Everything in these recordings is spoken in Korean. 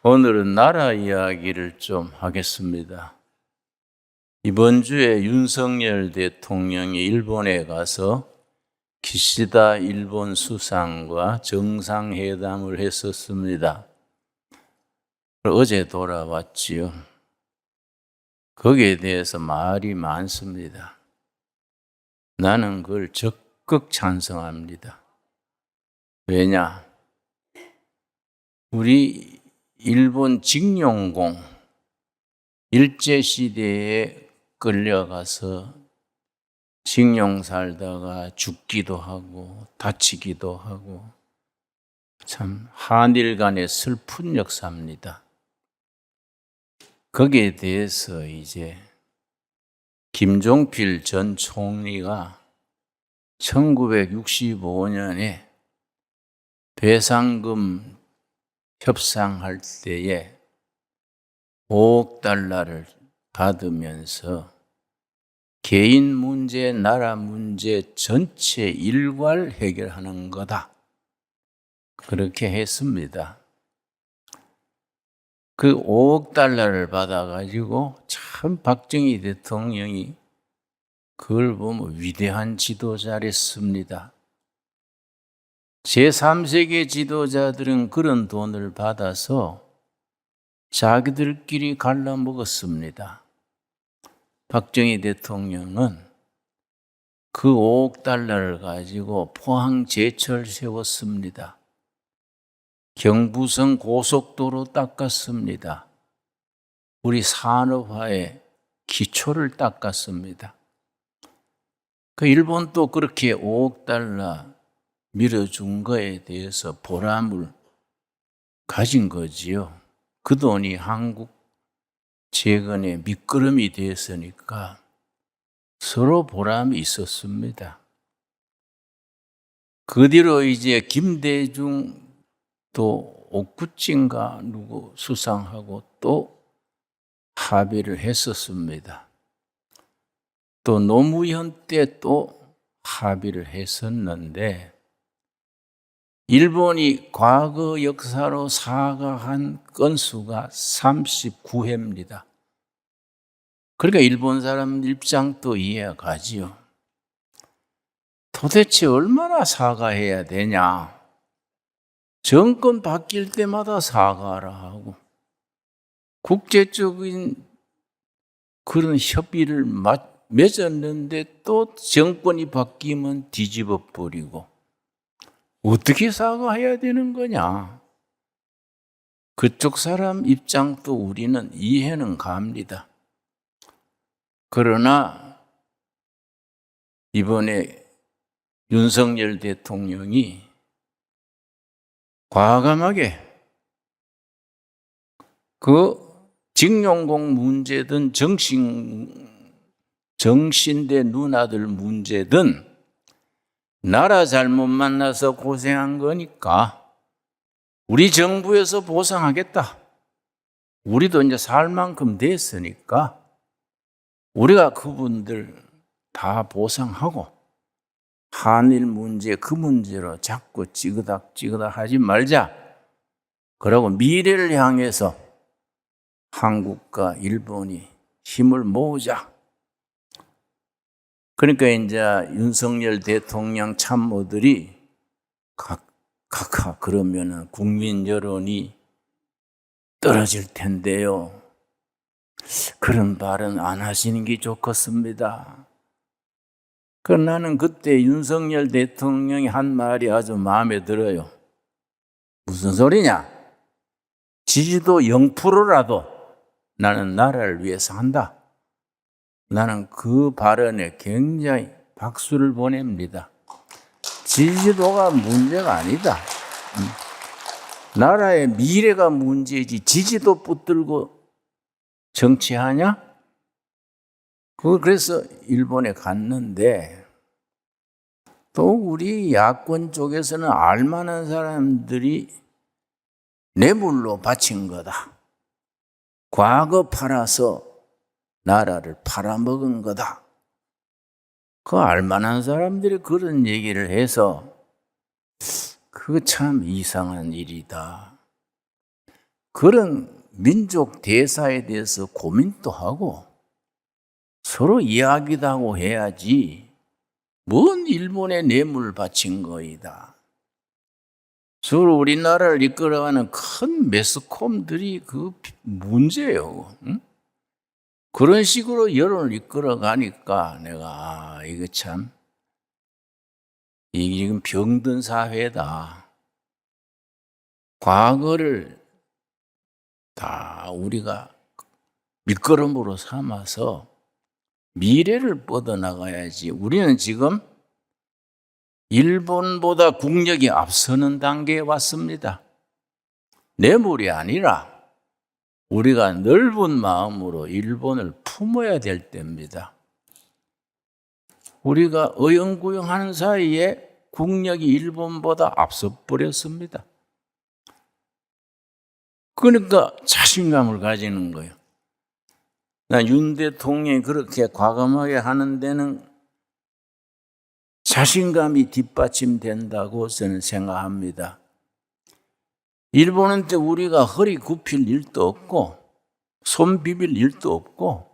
오늘은 나라 이야기를 좀 하겠습니다. 이번 주에 윤석열 대통령이 일본에 가서 기시다 일본 수상과 정상회담을 했었습니다. 어제 돌아왔지요. 거기에 대해서 말이 많습니다. 나는 그걸 적극 찬성합니다. 왜냐? 우리 일본 징용공, 일제시대에 끌려가서 징용 살다가 죽기도 하고 다치기도 하고 참 한일 간의 슬픈 역사입니다. 거기에 대해서 이제 김종필 전 총리가 1965년에 배상금 협상할 때에 5억 달러를 받으면서 개인 문제, 나라 문제 전체 일괄 해결하는 거다. 그렇게 했습니다. 그 5억 달러를 받아가지고 참 박정희 대통령이 그걸 보면 위대한 지도자랬습니다. 제3세계 지도자들은 그런 돈을 받아서 자기들끼리 갈라먹었습니다. 박정희 대통령은 그 5억 달러를 가지고 포항 제철 세웠습니다. 경부선 고속도로 닦았습니다. 우리 산업화의 기초를 닦았습니다. 그 일본도 그렇게 5억 달러 밀어준 거에 대해서 보람을 가진 거지요. 그 돈이 한국 재건의 밑거름이 됐으니까 서로 보람이 있었습니다. 그 뒤로 이제 김대중 또 옥구찐가 누구 수상하고 또 합의를 했었습니다. 또 노무현 때 또 합의를 했었는데 일본이 과거 역사로 사과한 건수가 39회입니다. 그러니까 일본 사람 입장도 이해가 가지요. 도대체 얼마나 사과해야 되냐? 정권 바뀔 때마다 사과하라 하고 국제적인 그런 협의를 맺었는데 또 정권이 바뀌면 뒤집어 버리고 어떻게 사과해야 되는 거냐? 그쪽 사람 입장도 우리는 이해는 갑니다. 그러나 이번에 윤석열 대통령이 과감하게 그 징용공 문제든 정신대 누나들 문제든 나라 잘못 만나서 고생한 거니까 우리 정부에서 보상하겠다. 우리도 이제 살 만큼 됐으니까 우리가 그분들 다 보상하고 한일 문제 그 문제로 자꾸 찌그닥 하지 말자. 그러고 미래를 향해서 한국과 일본이 힘을 모으자. 그러니까 이제 윤석열 대통령 참모들이 각하 그러면은 국민 여론이 떨어질 텐데요. 그런 말은 안 하시는 게 좋겠습니다. 나는 그때 윤석열 대통령이 한 말이 아주 마음에 들어요. 무슨 소리냐? 지지도 0%라도 나는 나라를 위해서 한다. 나는 그 발언에 굉장히 박수를 보냅니다. 지지도가 문제가 아니다. 나라의 미래가 문제지 지지도 붙들고 정치하냐? 그래서 일본에 갔는데 또 우리 야권 쪽에서는 알만한 사람들이 뇌물로 바친 거다. 과거 팔아서 나라를 팔아먹은 거다. 그 알만한 사람들이 그런 얘기를 해서 그거 참 이상한 일이다. 그런 민족 대사에 대해서 고민도 하고 서로 이야기도 하고 해야지 뭔 일본에 뇌물 바친 거이다. 서로 우리나라를 이끌어가는 큰 매스컴들이 그 문제예요. 응? 그런 식으로 여론을 이끌어가니까 내가 이거 참 이게 지금 병든 사회다. 과거를 다 우리가 밑거름으로 삼아서 미래를 뻗어나가야지. 우리는 지금 일본보다 국력이 앞서는 단계에 왔습니다. 뇌물이 아니라 우리가 넓은 마음으로 일본을 품어야 될 때입니다. 우리가 어영부영하는 사이에 국력이 일본보다 앞서 버렸습니다. 그러니까 자신감을 가지는 거예요. 나 윤 대통령이 그렇게 과감하게 하는 데는 자신감이 뒷받침된다고 저는 생각합니다. 일본한테 우리가 허리 굽힐 일도 없고 손 비빌 일도 없고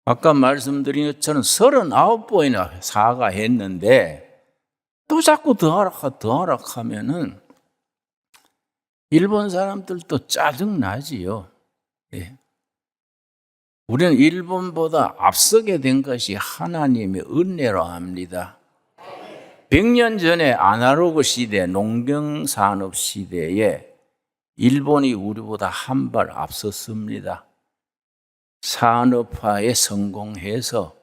아까 말씀드린 것처럼 39번이나 사과했는데 또 자꾸 더 하락하면은 일본 사람들도 짜증나지요. 예. 우리는 일본보다 앞서게 된 것이 하나님의 은혜로 합니다. 100년 전에 아날로그 시대, 농경산업 시대에 일본이 우리보다 한 발 앞섰습니다. 산업화에 성공해서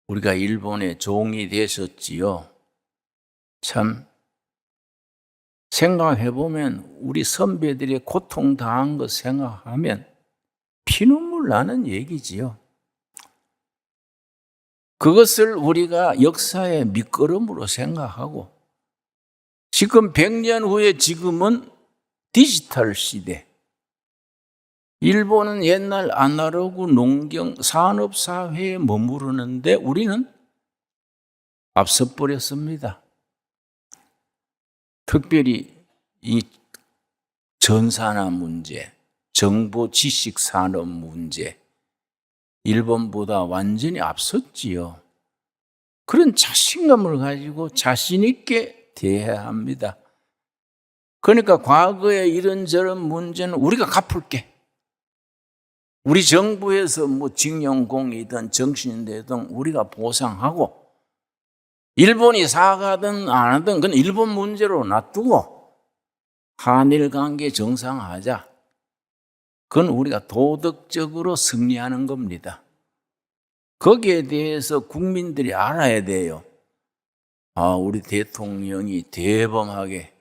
우리가 일본의 종이 됐었지요. 참 생각해보면 우리 선배들이 고통당한 것 생각하면 피눈물 나는 얘기지요. 그것을 우리가 역사의 밑거름으로 생각하고 지금 100년 후에 지금은 디지털 시대. 일본은 옛날 아날로그 농경 산업 사회에 머무르는데 우리는 앞서 버렸습니다. 특별히 이 전산화 문제, 정보 지식 산업 문제, 일본보다 완전히 앞섰지요. 그런 자신감을 가지고 자신 있게 대해야 합니다. 그러니까 과거에 이런저런 문제는 우리가 갚을게. 우리 정부에서 뭐 징용공이든 정신대든 우리가 보상하고 일본이 사과든 안 하든 그건 일본 문제로 놔두고 한일 관계 정상화하자. 그건 우리가 도덕적으로 승리하는 겁니다. 거기에 대해서 국민들이 알아야 돼요. 아, 우리 대통령이 대범하게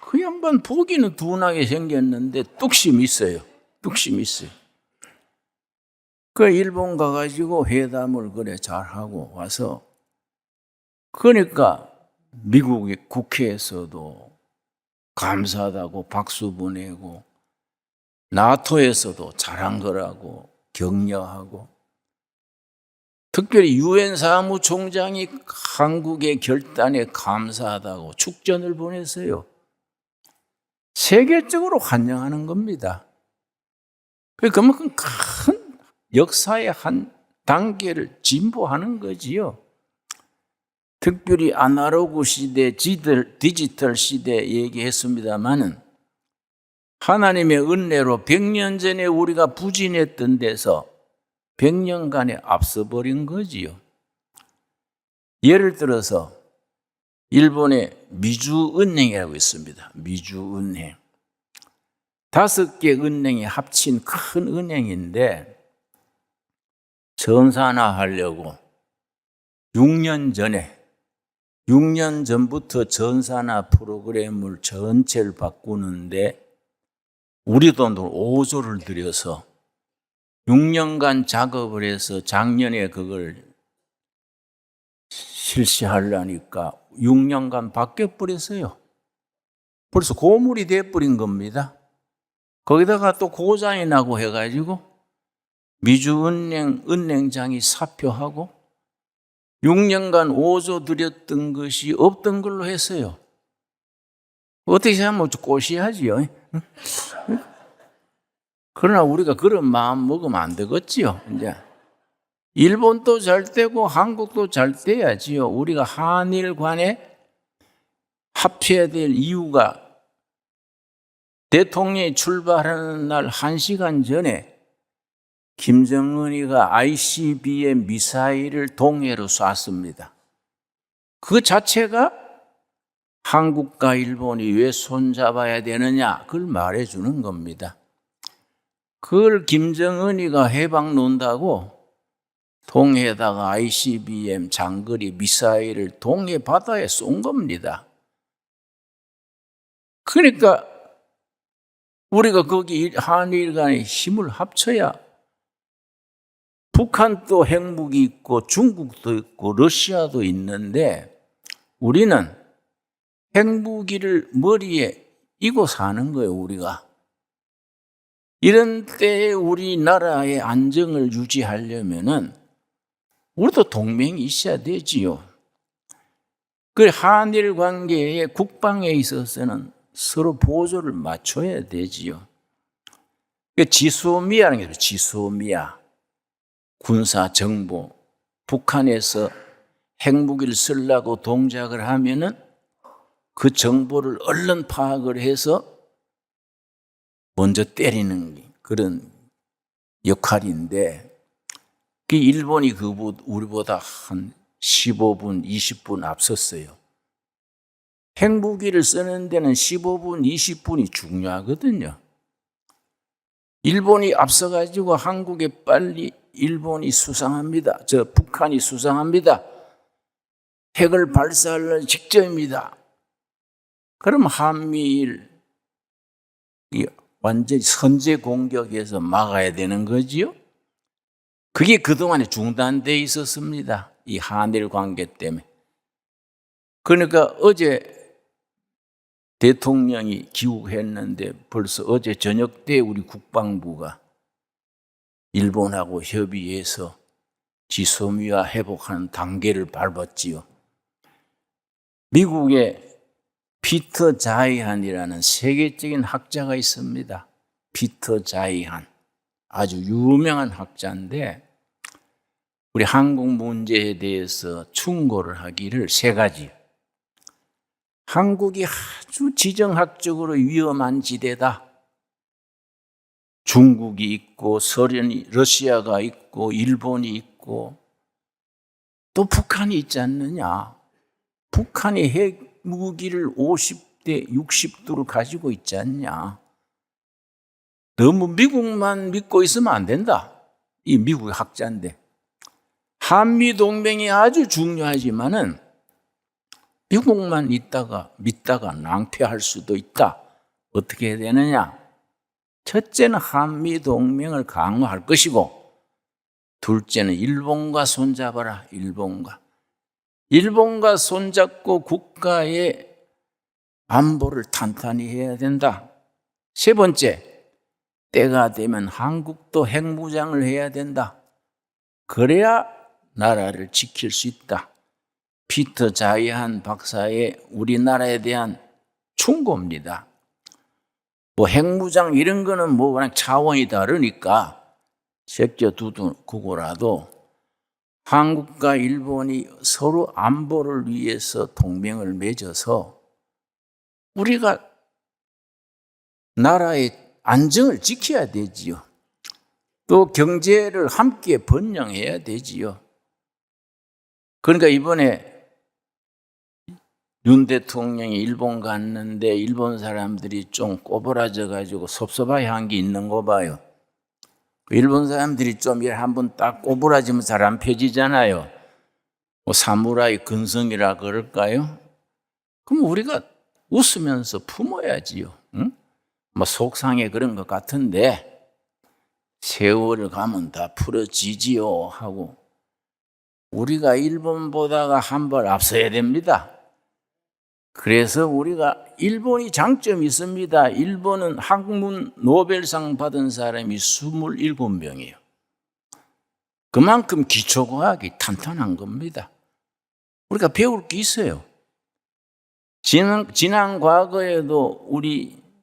그 양반 보기는 둔하게 생겼는데 뚝심이 있어요. 뚝심이 있어요. 그 일본 가가지고 회담을 그래 잘하고 와서 그러니까 미국의 국회에서도 감사하다고 박수 보내고 나토에서도 잘한 거라고 격려하고 특별히 유엔 사무총장이 한국의 결단에 감사하다고 축전을 보냈어요. 세계적으로 환영하는 겁니다. 그만큼 큰 역사의 한 단계를 진보하는 거지요. 특별히 아날로그 시대, 디지털 시대 얘기했습니다마는 하나님의 은혜로 100년 전에 우리가 부진했던 데서 100년간에 앞서버린 거지요. 예를 들어서 일본의 미주은행이라고 있습니다. 미주은행. 5개 은행이 합친 큰 은행인데 전산화하려고 6년 전부터 전산화 프로그램을 전체를 바꾸는데 우리 돈으로 5조를 들여서 6년간 작업을 해서 작년에 그걸 실시하려니까 6년간 바뀌어 버렸어요. 벌써 고물이 돼버린 겁니다. 거기다가 또 고장이 나고 해가지고 미주은행 은행장이 사표하고 6년간 5조 들였던 것이 없던 걸로 했어요. 어떻게 하면 꼬시하지요. 그러나 우리가 그런 마음 먹으면 안 되겠지요. 이제 일본도 잘 되고 한국도 잘 돼야지요. 우리가 한일 간에 합해야 될 이유가 대통령이 출발하는 날 1시간 전에 김정은이가 ICBM 미사일을 동해로 쐈습니다. 그 자체가 한국과 일본이 왜 손잡아야 되느냐 그걸 말해주는 겁니다. 그걸 김정은이가 해방 논다고 동해에다가 ICBM 장거리 미사일을 동해 바다에 쏜 겁니다. 그러니까 우리가 거기 한일 간의 힘을 합쳐야 북한도 핵무기 있고 중국도 있고 러시아도 있는데 우리는 핵무기를 머리에 이고 사는 거예요, 우리가. 이런 때에 우리나라의 안정을 유지하려면은 우리도 동맹이 있어야 되지요. 그 한일 관계의 국방에 있어서는 서로 보조를 맞춰야 되지요. 지소미아라는 게 있어요. 지소미아. 군사 정보. 북한에서 핵무기를 쓰려고 동작을 하면은 그 정보를 얼른 파악을 해서 먼저 때리는 그런 역할인데 그 일본이 우리보다 한 15분, 20분 앞섰어요. 핵무기를 쓰는 데는 15분, 20분이 중요하거든요. 일본이 앞서가지고 한국에 빨리 일본이 수상합니다. 북한이 수상합니다. 핵을 발사하려는 직전입니다. 그럼 한미일 완전히 선제 공격에서 막아야 되는 거지요. 그게 그동안에 중단되어 있었습니다. 이 한일 관계 때문에. 그러니까 어제 대통령이 귀국했는데 벌써 어제 저녁 때 우리 국방부가 일본하고 협의해서 지소미아 회복하는 단계를 밟았지요. 미국의 피터 자이한이라는 세계적인 학자가 있습니다. 피터 자이한. 아주 유명한 학자인데 우리 한국 문제에 대해서 충고를 하기를 3가지. 한국이 아주 지정학적으로 위험한 지대다. 중국이 있고 러시아가 있고 일본이 있고 또 북한이 있지 않느냐. 북한이 핵무기를 50대, 60도를 가지고 있지 않냐. 너무 미국만 믿고 있으면 안 된다. 이 미국의 학자인데. 한미동맹이 아주 중요하지만은 미국만 믿다가 낭패할 수도 있다. 어떻게 해야 되느냐? 첫째는 한미동맹을 강화할 것이고 둘째는 일본과 손잡아라. 일본과 손잡고 국가의 안보를 탄탄히 해야 된다. 3번째, 때가 되면 한국도 핵무장을 해야 된다. 그래야 나라를 지킬 수 있다. 피터 자이한 박사의 우리나라에 대한 충고입니다. 핵무장 이런 거는 그냥 차원이 다르니까 제껴두고라도 한국과 일본이 서로 안보를 위해서 동맹을 맺어서 우리가 나라의 안정을 지켜야 되지요. 또 경제를 함께 번영해야 되지요. 그러니까 이번에 윤 대통령이 일본 갔는데 일본 사람들이 좀 꼬부라져 가지고 섭섭해한 게 있는 거 봐요. 일본 사람들이 좀 한번 딱 꼬부라지면 잘 안 펴지잖아요. 사무라이 근성이라 그럴까요? 그럼 우리가 웃으면서 품어야지요. 응? 속상해 그런 것 같은데 세월을 가면 다 풀어지지요 하고 우리가 일본보다가 한 발 앞서야 됩니다. 그래서 우리가 일본이 장점이 있습니다. 일본은 학문 노벨상 받은 사람이 27명이에요. 그만큼 기초과학이 탄탄한 겁니다. 우리가 배울 게 있어요. 지난 과거에도 우리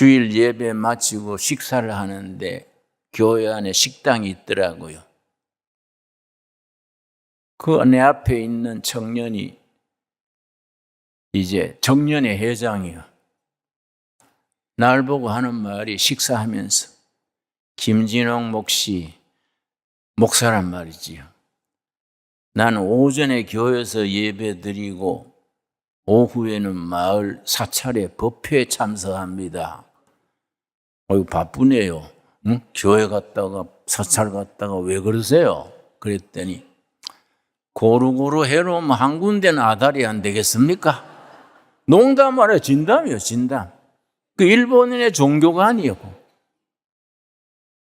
주일 예배 마치고 식사를 하는데 교회 안에 식당이 있더라고요. 그 내 앞에 있는 청년이 이제 정년의 회장이요. 날 보고 하는 말이 식사하면서 김진홍 목사란 말이지요. 나는 오전에 교회에서 예배 드리고 오후에는 마을 사찰에 법회에 참석합니다. 바쁘네요. 응? 교회 갔다가 사찰 갔다가 왜 그러세요? 그랬더니 고루고루 해놓으면 한 군데는 아다리 안 되겠습니까? 농담 아니에요. 진담이에요. 진담. 그 일본인의 종교가 아니에요.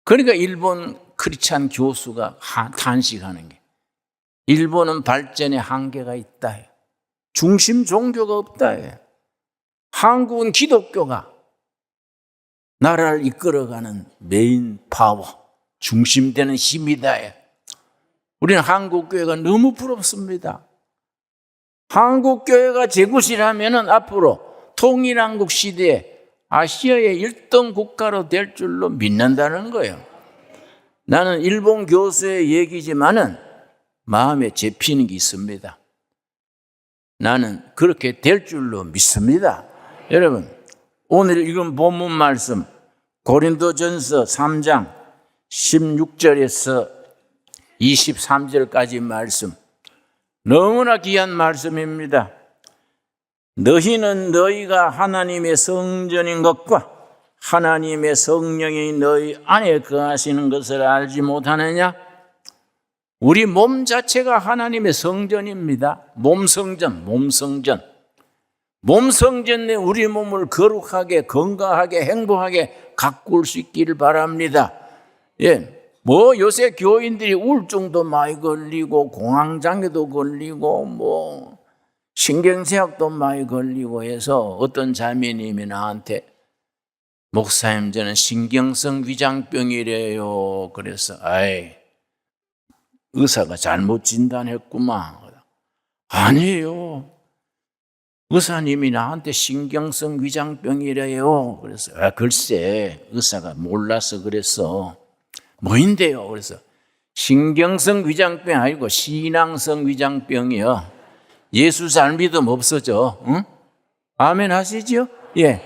그러니까 일본 크리스찬 교수가 탄식하는 게 일본은 발전에 한계가 있다. 중심 종교가 없다. 한국은 기독교가 나라를 이끌어가는 메인 파워, 중심되는 힘이다. 우리는 한국교회가 너무 부럽습니다. 한국교회가 제굿이라면 앞으로 통일한국 시대에 아시아의 1등 국가로 될 줄로 믿는다는 거예요. 나는 일본 교수의 얘기지만은 마음에 접히는 게 있습니다. 나는 그렇게 될 줄로 믿습니다. 여러분, 오늘 읽은 본문 말씀 고린도전서 3장 16절에서 23절까지 말씀 너무나 귀한 말씀입니다. 너희는 너희가 하나님의 성전인 것과 하나님의 성령이 너희 안에 거하시는 것을 알지 못하느냐? 우리 몸 자체가 하나님의 성전입니다. 몸성전. 몸성전에 우리 몸을 거룩하게, 건강하게, 행복하게 가꿀 수 있기를 바랍니다. 요새 교인들이 우울증도 많이 걸리고, 공황장애도 걸리고, 신경쇠약도 많이 걸리고 해서 어떤 자매님이 나한테 목사님, 저는 신경성 위장병이래요. 그래서, 의사가 잘못 진단했구만. 아니에요. 의사님이 나한테 신경성 위장병이래요. 그래서 글쎄 의사가 몰라서 그랬어. 뭐인데요? 그래서 신경성 위장병 아니고 신앙성 위장병이요. 예수 잘 믿으면 없어져. 응? 아멘 하시죠? 예.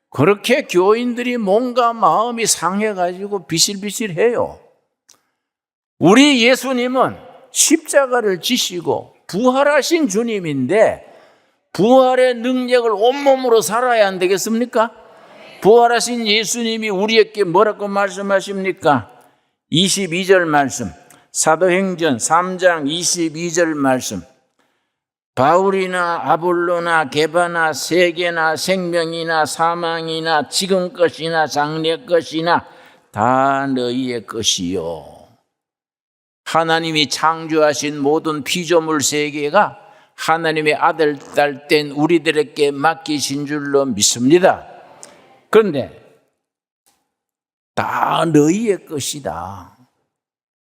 그렇게 교인들이 뭔가 마음이 상해가지고 비실비실해요. 우리 예수님은 십자가를 지시고 부활하신 주님인데 부활의 능력을 온몸으로 살아야 안 되겠습니까? 부활하신 예수님이 우리에게 뭐라고 말씀하십니까? 22절 말씀, 사도행전 3장 22절 말씀. 바울이나 아볼로나 게바나 세계나 생명이나 사망이나 지금 것이나 장래 것이나 다 너희의 것이요. 하나님이 창조하신 모든 피조물 세계가 하나님의 아들, 딸 된 우리들에게 맡기신 줄로 믿습니다. 그런데 다 너희의 것이다.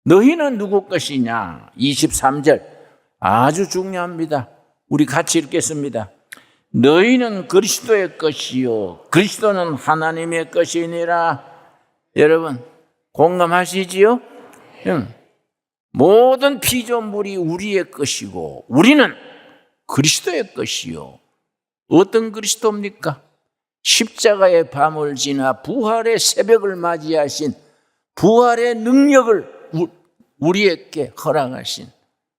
너희는 누구 것이냐? 23절 아주 중요합니다. 우리 같이 읽겠습니다. 너희는 그리스도의 것이요 그리스도는 하나님의 것이니라. 여러분 공감하시지요? 모든 피조물이 우리의 것이고 우리는 그리스도의 것이요. 어떤 그리스도입니까? 십자가의 밤을 지나 부활의 새벽을 맞이하신 부활의 능력을 우리에게 허락하신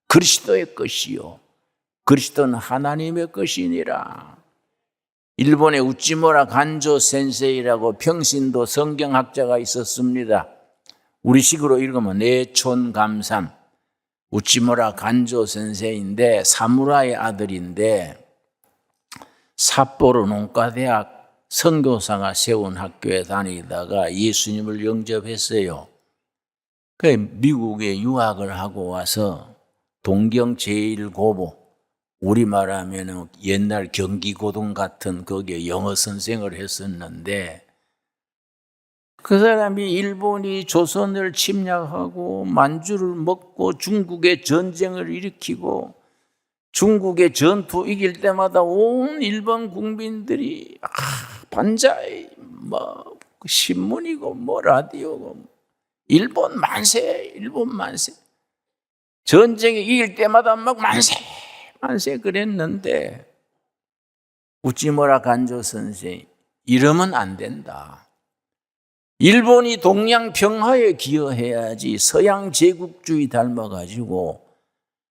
그리스도의 것이요. 그리스도는 하나님의 것이니라. 일본의 우찌무라 간조 센세이라고 평신도 성경학자가 있었습니다. 우리 식으로 읽으면 내촌감삼. 우찌무라 간조 센세이인데 사무라이 아들인데 삿포로 농과대학 선교사가 세운 학교에 다니다가 예수님을 영접했어요. 미국에 유학을 하고 와서 동경 제1고보, 우리말 하면 옛날 경기고등 같은 거기에 영어 선생을 했었는데 그 사람이 일본이 조선을 침략하고 만주를 먹고 중국에 전쟁을 일으키고 중국의 전투 이길 때마다 온 일본 국민들이 반자이 뭐 신문이고 뭐 라디오고 일본 만세, 일본 만세. 전쟁이 이길 때마다 막 만세, 만세 그랬는데 우찌무라 간조 선생 이러면 안 된다. 일본이 동양 평화에 기여해야지 서양 제국주의 닮아가지고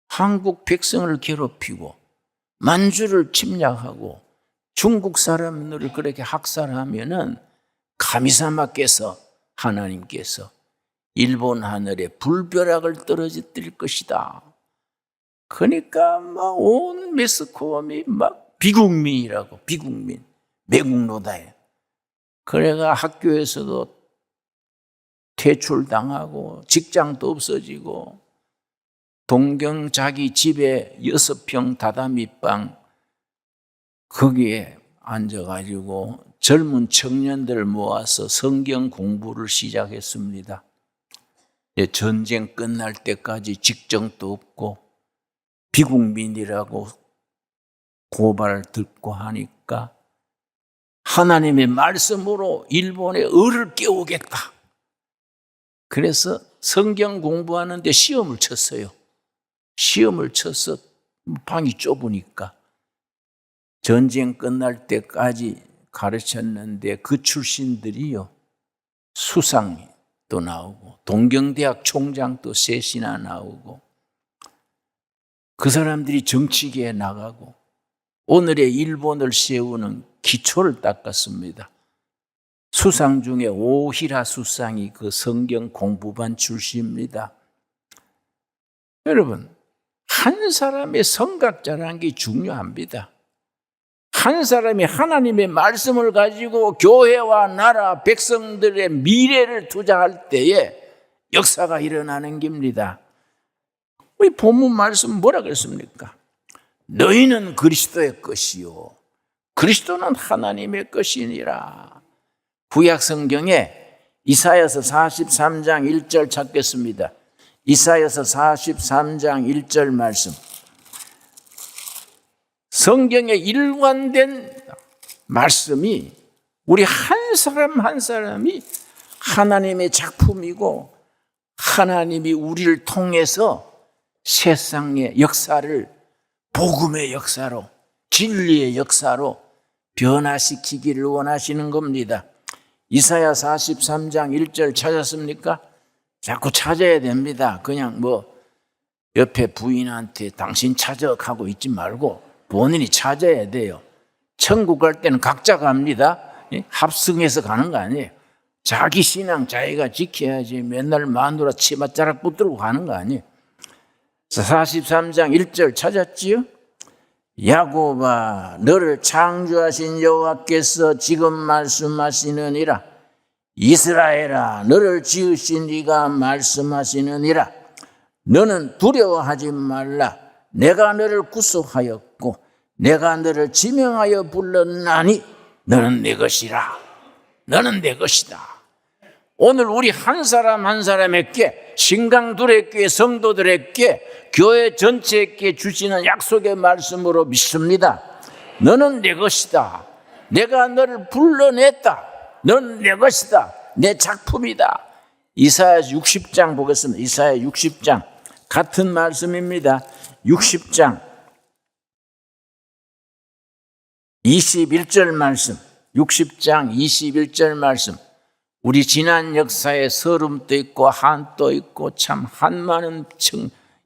한국 백성을 괴롭히고 만주를 침략하고 중국 사람들을 그렇게 학살하면은 가미사마께서 하나님께서 일본 하늘에 불벼락을 떨어뜨릴 것이다. 그러니까 막 온 매스컴이 막 비국민이라고, 비국민, 매국노다예요. 그래가 학교에서도 퇴출당하고 직장도 없어지고 동경 자기 집에 6평 다다미방 거기에 앉아가지고 젊은 청년들 모아서 성경 공부를 시작했습니다. 전쟁 끝날 때까지 직정도 없고 비국민이라고 고발을 듣고 하니까 하나님의 말씀으로 일본의 을을 깨우겠다. 그래서 성경 공부하는데 시험을 쳤어요. 시험을 쳐서 방이 좁으니까 전쟁 끝날 때까지 가르쳤는데 그 출신들이요 수상도 나오고 동경대학 총장도 셋이나 나오고 그 사람들이 정치계에 나가고 오늘의 일본을 세우는 기초를 닦았습니다. 수상 중에 오히라 수상이 그 성경 공부반 출신입니다. 여러분, 한 사람의 성각자라는 게 중요합니다. 한 사람이 하나님의 말씀을 가지고 교회와 나라, 백성들의 미래를 투자할 때에 역사가 일어나는 겁니다. 우리 본문 말씀 뭐라 그랬습니까? 너희는 그리스도의 것이요 그리스도는 하나님의 것이니라. 구약 성경에 이사야서 43장 1절 찾겠습니다. 이사야서 43장 1절 말씀. 성경의 일관된 말씀이 우리 한 사람 한 사람이 하나님의 작품이고 하나님이 우리를 통해서 세상의 역사를 복음의 역사로 진리의 역사로 변화시키기를 원하시는 겁니다. 이사야 43장 1절 찾았습니까? 자꾸 찾아야 됩니다. 그냥 뭐 옆에 부인한테 당신 찾아 하고 있지 말고 본인이 찾아야 돼요. 천국 갈 때는 각자 갑니다. 합승해서 가는 거 아니에요. 자기 신앙 자기가 지켜야지 맨날 마누라 치맛자락 붙들고 가는 거 아니에요. 43장 1절 찾았지요? 야곱아 너를 창조하신 여호와께서 지금 말씀하시느니라. 이스라엘아 너를 지으신 이가 말씀하시느니라. 너는 두려워하지 말라. 내가 너를 구속하였고 내가 너를 지명하여 불렀나니 너는 내 것이라. 너는 내 것이다. 오늘 우리 한 사람 한 사람에게 신강들에게 성도들에게 교회 전체에게 주시는 약속의 말씀으로 믿습니다. 너는 내 것이다. 내가 너를 불러냈다. 너는 내 것이다. 내 작품이다. 이사야 60장 보겠습니다. 이사야 60장 같은 말씀입니다. 60장 21절 말씀. 60장 21절 말씀. 우리 지난 역사에 서름도 있고 한도 있고 참 한많은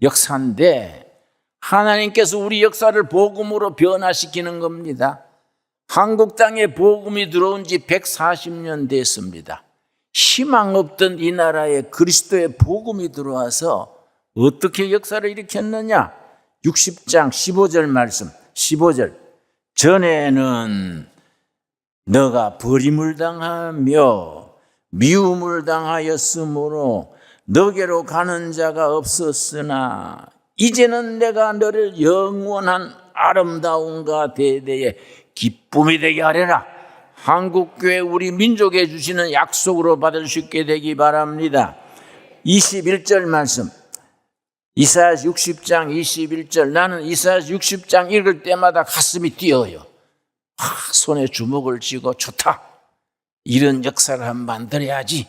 역사인데 하나님께서 우리 역사를 복음으로 변화시키는 겁니다. 한국 땅에 복음이 들어온 지 140년 됐습니다. 희망 없던 이 나라에 그리스도의 복음이 들어와서 어떻게 역사를 일으켰느냐? 60장 15절 말씀. 15절. 전에는 너가 버림을 당하며 미움을 당하였으므로 너게로 가는 자가 없었으나 이제는 내가 너를 영원한 아름다움과 대대의 기쁨이 되게 하리라. 한국교회 우리 민족에 주시는 약속으로 받을 수 있게 되기 바랍니다. 21절 말씀. 이사야 60장 21절. 나는 이사야 60장 읽을 때마다 가슴이 뛰어요. 손에 주먹을 쥐고 좋다. 이런 역사를 한번 만들어야지.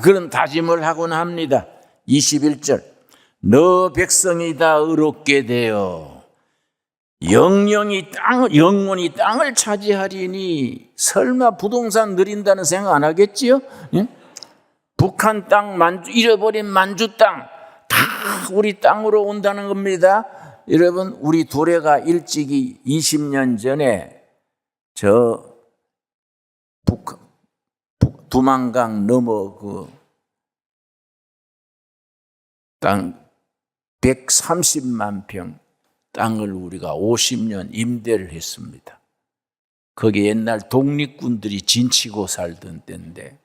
그런 다짐을 하곤 합니다. 21절. 너 백성이 다 의롭게 되어 영원히 땅을 차지하리니. 설마 부동산 누린다는 생각 안 하겠지요? 예? 북한 땅, 잃어버린 만주 땅 다 우리 땅으로 온다는 겁니다. 여러분, 우리 도래가 일찍이 20년 전에 저 두만강 넘어 그 땅 130만 평 땅을 우리가 50년 임대를 했습니다. 거기 옛날 독립군들이 진치고 살던 때인데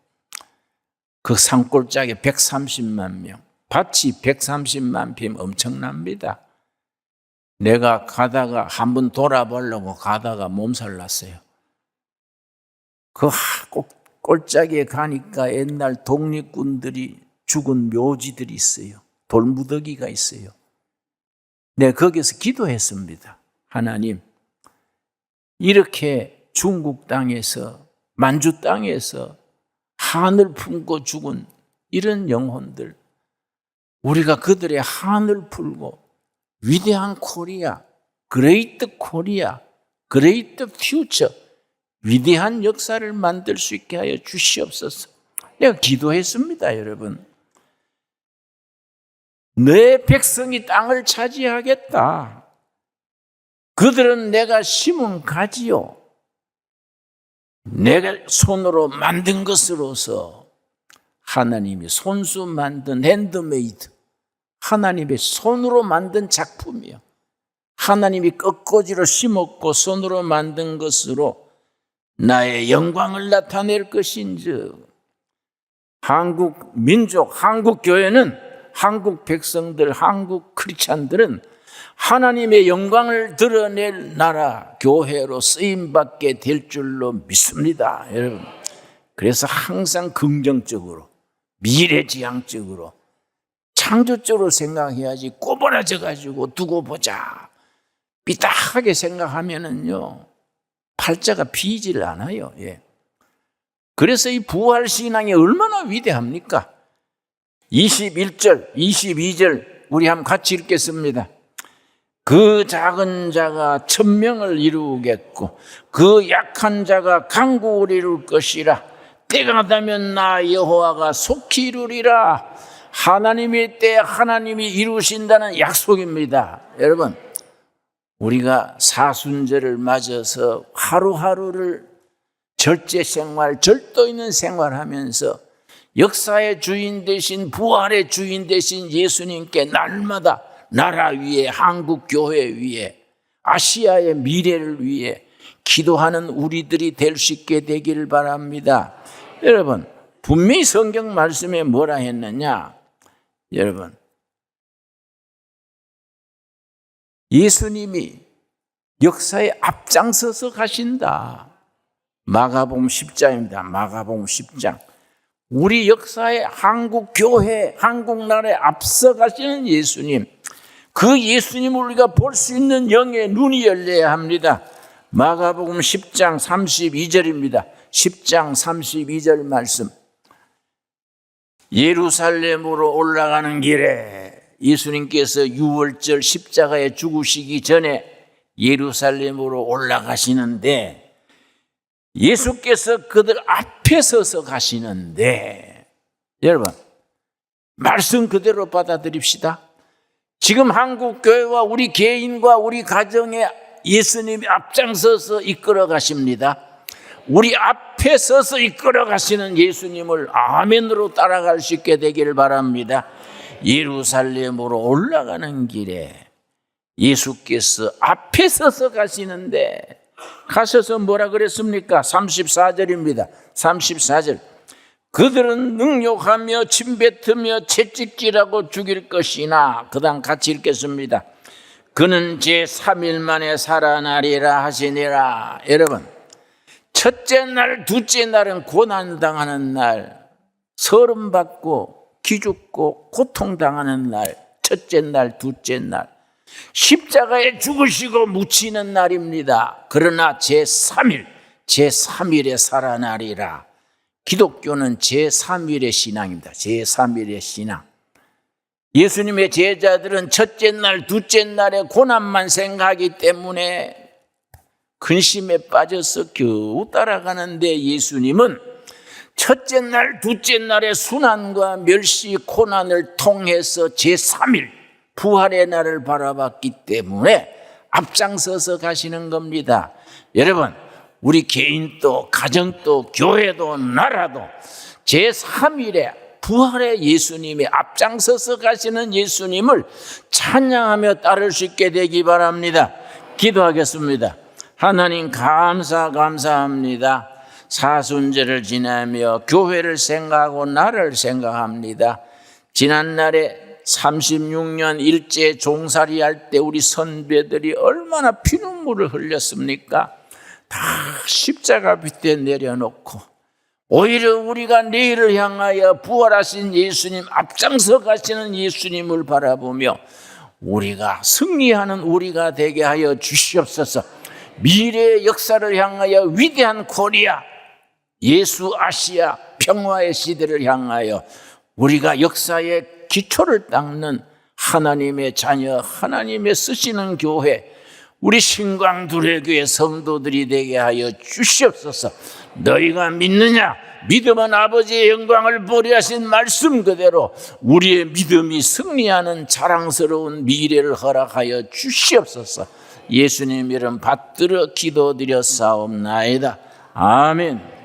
그 산골짜기 130만 명, 밭이 130만 평 엄청납니다. 내가 가다가 한번 돌아보려고 가다가 몸살 났어요. 그 꼴짜기에 가니까 옛날 독립군들이 죽은 묘지들이 있어요. 돌무더기가 있어요. 내가 거기서 기도했습니다. 하나님, 이렇게 중국 땅에서, 만주 땅에서 한을 품고 죽은 이런 영혼들, 우리가 그들의 한을 풀고 위대한 코리아, 그레이트 코리아, 그레이트 퓨처, 위대한 역사를 만들 수 있게 하여 주시옵소서. 내가 기도했습니다, 여러분. 내 백성이 땅을 차지하겠다. 그들은 내가 심은 가지요. 내가 손으로 만든 것으로서 하나님이 손수 만든 핸드메이드, 하나님의 손으로 만든 작품이요. 하나님이 끝꽂이로 심었고 손으로 만든 것으로 나의 영광을 나타낼 것인즉, 한국 민족, 한국 교회는, 한국 백성들, 한국 크리스찬들은 하나님의 영광을 드러낼 나라, 교회로 쓰임받게 될 줄로 믿습니다, 여러분. 그래서 항상 긍정적으로, 미래지향적으로, 창조적으로 생각해야지 꼬부라져가지고 두고 보자, 삐딱하게 생각하면은요, 팔자가 피질 않아요. 예. 그래서 이 부활신앙이 얼마나 위대합니까? 21절, 22절 우리 한번 같이 읽겠습니다. 그 작은 자가 천명을 이루겠고 그 약한 자가 강국을 이룰 것이라. 때가 되면 나 여호와가 속히 이루리라. 하나님의 때에 하나님이 이루신다는 약속입니다. 여러분, 우리가 사순절을 맞아서 하루하루를 절제 생활, 절도 있는 생활하면서 역사의 주인 되신, 부활의 주인 되신 예수님께 날마다 나라 위에, 한국 교회 위에, 아시아의 미래를 위해 기도하는 우리들이 될 수 있게 되기를 바랍니다. 여러분, 분명히 성경 말씀에 뭐라 했느냐? 여러분, 예수님이 역사에 앞장서서 가신다. 마가복음 10장입니다. 마가복음 10장. 우리 역사의 한국 교회, 한국 나라에 앞서 가시는 예수님, 그 예수님을 우리가 볼 수 있는 영의 눈이 열려야 합니다. 마가복음 10장 32절입니다. 10장 32절 말씀. 예루살렘으로 올라가는 길에 예수님께서 유월절 십자가에 죽으시기 전에 예루살렘으로 올라가시는데, 예수께서 그들 앞에 서서 가시는데, 여러분, 말씀 그대로 받아들입시다. 지금 한국교회와 우리 개인과 우리 가정에 예수님이 앞장서서 이끌어 가십니다. 우리 앞에 서서 이끌어 가시는 예수님을 아멘으로 따라갈 수 있게 되기를 바랍니다. 예루살렘으로 올라가는 길에 예수께서 앞에 서서 가시는데, 가셔서 뭐라 그랬습니까? 34절입니다. 34절. 그들은 능욕하며 침뱉으며 채찍질하고 죽일 것이나, 그 다음 같이 읽겠습니다. 그는 제3일 만에 살아나리라 하시니라. 여러분, 첫째 날, 둘째 날은 고난당하는 날, 서름받고 기죽고 고통당하는 날, 첫째 날, 둘째 날, 십자가에 죽으시고 묻히는 날입니다. 그러나 제3일, 제3일에 살아나리라. 기독교는 제3일의 신앙입니다. 제3일의 신앙. 예수님의 제자들은 첫째 날, 둘째 날에 고난만 생각하기 때문에 근심에 빠져서 겨우 따라가는데, 예수님은 첫째 날, 둘째 날의 순환과 멸시, 고난을 통해서 제3일 부활의 날을 바라봤기 때문에 앞장서서 가시는 겁니다. 여러분, 우리 개인도 가정도 교회도 나라도 제3일에 부활의 예수님이 앞장서서 가시는 예수님을 찬양하며 따를 수 있게 되기 바랍니다. 기도하겠습니다. 하나님 감사합니다. 사순절을 지나며 교회를 생각하고 나를 생각합니다. 지난날에 36년 일제 종살이 할 때 우리 선배들이 얼마나 피눈물을 흘렸습니까? 다 십자가 밑에 내려놓고 오히려 우리가 내일을 향하여 부활하신 예수님, 앞장서 가시는 예수님을 바라보며 우리가 승리하는 우리가 되게 하여 주시옵소서. 미래의 역사를 향하여 위대한 코리아, 예수 아시아 평화의 시대를 향하여 우리가 역사의 기초를 닦는 하나님의 자녀, 하나님의 쓰시는 교회, 우리 신광두레교회 성도들이 되게 하여 주시옵소서. 너희가 믿느냐? 믿음은 아버지의 영광을 보리 하신 말씀 그대로 우리의 믿음이 승리하는 자랑스러운 미래를 허락하여 주시옵소서. 예수님 이름 받들어 기도드렸사옵나이다. 아멘.